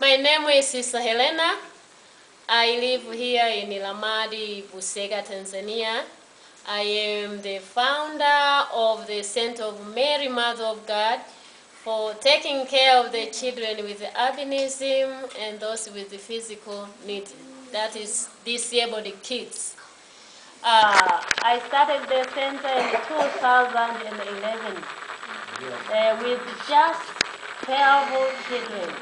My name is Sister Helena. I live here in Lamadi, Busega, Tanzania. I am the founder of the Center of Mary, Mother of God, for taking care of the children with albinism and those with the physical needs, that is disabled kids. I started the center in 2011 with just 12 children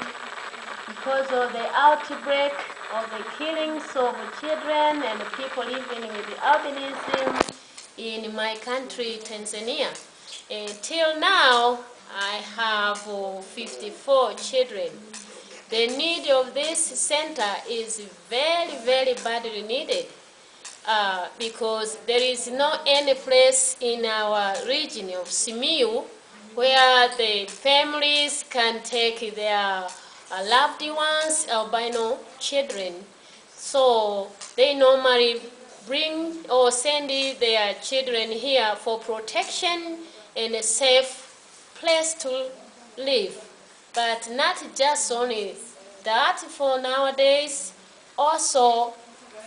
because of the outbreak of the killings of children and people living with albinism in my country, Tanzania. Until now, I have 54 children. The need of this center is very, very badly needed because there is no any place in our region of Simiyu where the families can take their loved ones, albino children. So they normally bring or send their children here for protection and a safe place to live. But not just only that for nowadays, also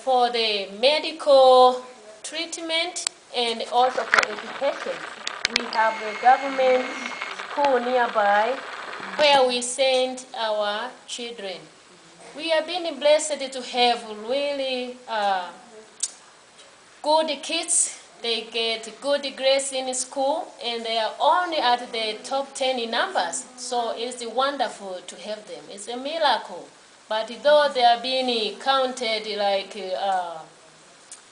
for the medical treatment and also for education. We have a government school nearby where we send our children. We have been blessed to have really good kids. They get good grades in school and they are only at the top 10 in numbers. So it's wonderful to have them. It's a miracle. But though they are being counted like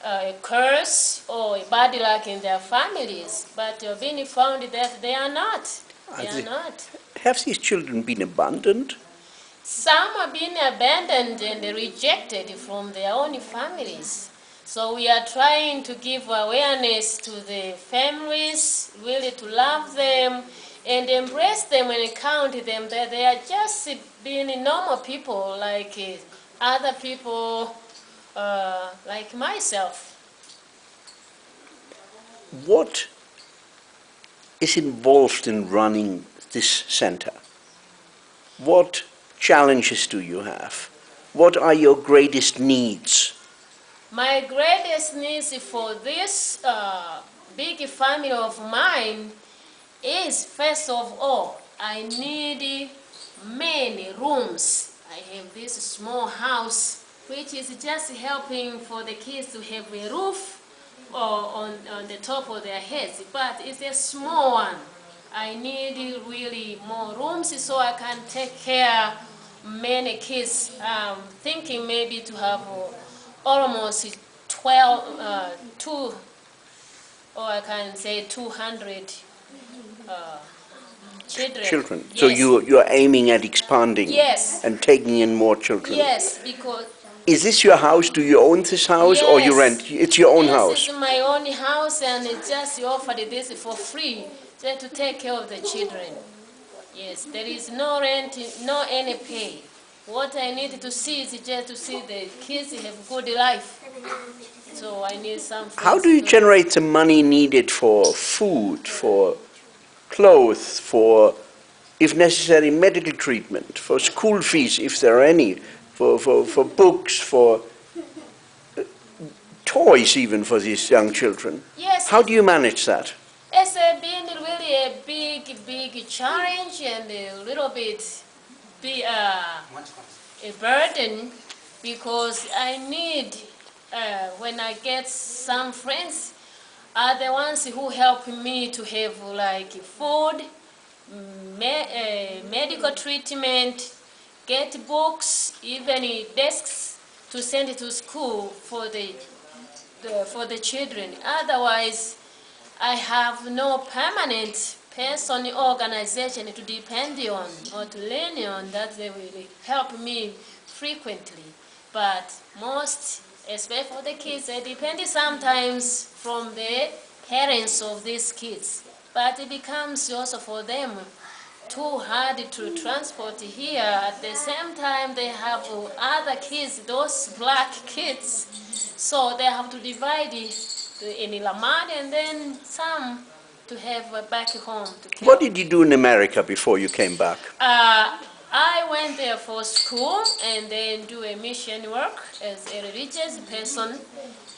a curse or a bad luck in their families, but you're being found that they are not. They are not. Have these children been abandoned? Some have been abandoned and rejected from their own families. So we are trying to give awareness to the families, really to love them and embrace them and count them that they are just being normal people like other people like myself. What is involved in running this center? What challenges do you have? What are your greatest needs? My greatest needs for this big family of mine is, first of all, I need many rooms. I have this small house which is just helping for the kids to have a roof on the top of their heads, but it's a small one. I need really more rooms so I can take care many kids. Thinking maybe to have almost 2, or I can say 200 children. So yes. you're aiming at expanding Yes. and taking in more children. Yes, because... Is this your house? Do you own this house or you rent? It's your own house? This is my own house and it just offered this for free just to take care of the children. Yes, there is no rent, no any pay. What I need to see is just to see the kids have good life. So I need some... How do you generate the money needed for food, for clothes, for, if necessary, medical treatment, for school fees, if there are any, for books, for toys even for these young children? Yes. How do you manage that? It's been really a big challenge and a little bit a burden because I need, when I get some friends, are the ones who help me to have like food, medical treatment, get books, even desks to send it to school for the children. Otherwise, I have no permanent person organization to depend on or to lean on that they will help me frequently. But most, especially for the kids, they depend sometimes from the parents of these kids. But it becomes also for them too hard to transport here. At the same time, they have other kids, those black kids. So they have to divide in Lamadi and then some to have back home. What did you do in America before you came back? I went there for school and then do a mission work as a religious person.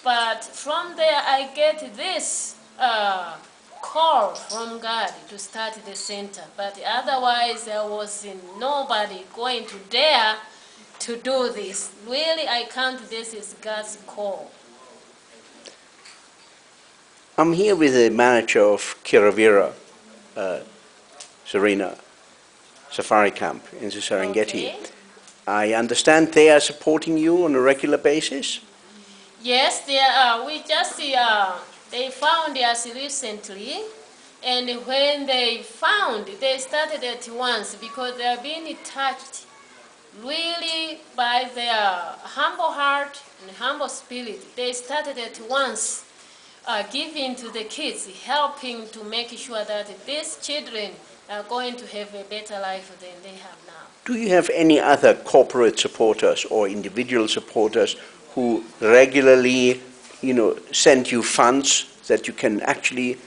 But from there, I get this call from God to start the center. But otherwise, there was nobody going to dare to do this. Really, I count this as God's call. I'm here with the manager of Kiravira, Serena Safari Camp in the Serengeti. Okay. I understand they are supporting you on a regular basis? Yes, they are. We just they found us recently, and when they found, they started at once because they are being touched really by their humble heart and humble spirit. They started at once giving to the kids, helping to make sure that these children are going to have a better life than they have now. Do you have any other corporate supporters or individual supporters who regularly, send you funds that you can actually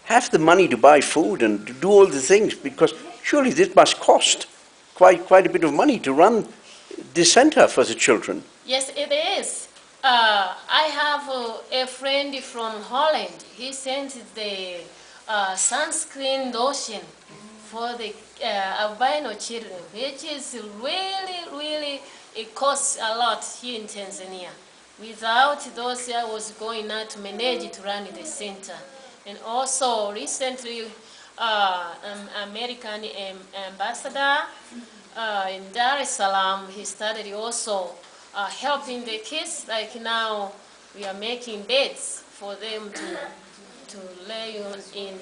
have the money to buy food and to do all the things? Because surely this must cost quite a bit of money to run this center for the children. Yes, it is. I have a friend from Holland. He sent the sunscreen lotion for the albino children, which is really, it costs a lot here in Tanzania. Without those, I was going now to manage to run the center. And also recently, American ambassador in Dar es Salaam, he started also helping the kids. Like now, we are making beds for them to lay on in.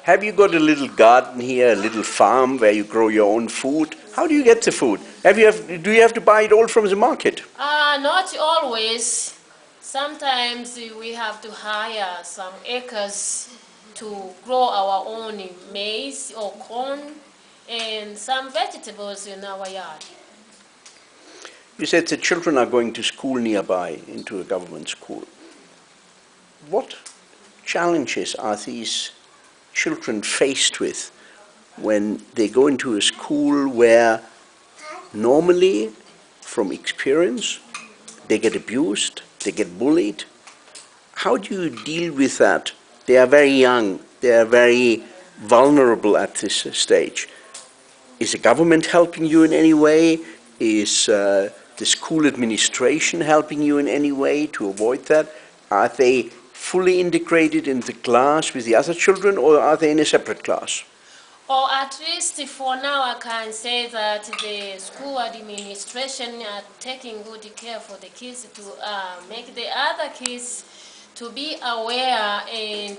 Have you got a little garden here, a little farm where you grow your own food? How do you get the food? Do you have to buy it all from the market? Not always. Sometimes we have to hire some acres to grow our own maize or corn and some vegetables in our yard. You said the children are going to school nearby, into a government school. What challenges are these children faced with when they go into a school where normally, from experience, they get abused, they get bullied? How do you deal with that? They are very young, they are very vulnerable at this stage. Is the government helping you in any way? Is the school administration helping you in any way to avoid that? Are they fully integrated in the class with the other children, or are they in a separate class? Or at least for now, I can say that the school administration are taking good care for the kids to make the other kids to be aware and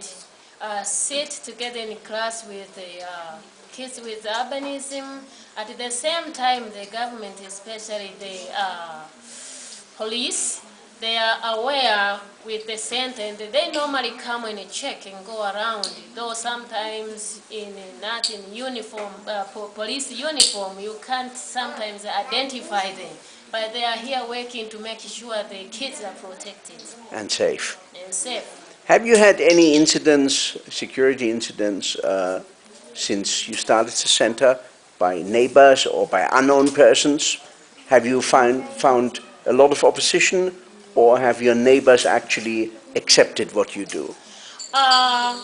sit together in class with the kids with albinism. At the same time, the government, especially the police, they are aware with the center, and they normally come and check and go around. Though sometimes not in uniform, police uniform, you can't sometimes identify them. But they are here working to make sure the kids are protected. And safe. And safe. Have you had any incidents, security incidents, since you started the center, by neighbors or by unknown persons? Have you found a lot of opposition, or have your neighbors actually accepted what you do? I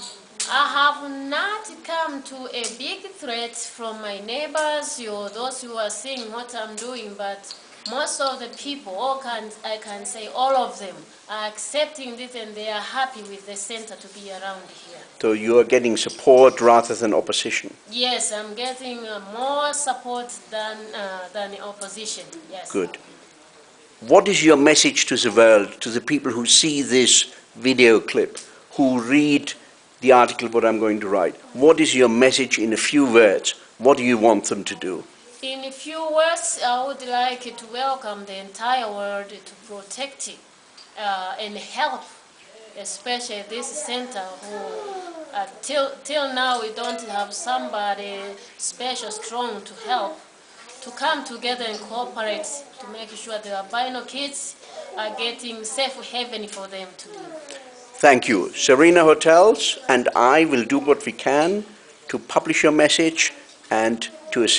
have not come to a big threat from my neighbors or those who are seeing what I'm doing, but most of the people, I can say all of them, are accepting this and they are happy with the center to be around here. So you are getting support rather than opposition? Yes, I'm getting more support than opposition, yes. Good. What is your message to the world, to the people who see this video clip, who read the article what I'm going to write? What is your message in a few words? What do you want them to do? In a few words, I would like to welcome the entire world to protect it and help, especially this center who, till now we don't have somebody special, strong to help, to come together and cooperate to make sure the albino kids are getting safe haven for them to live. Thank you. Serena Hotels and I will do what we can to publish your message and to assist.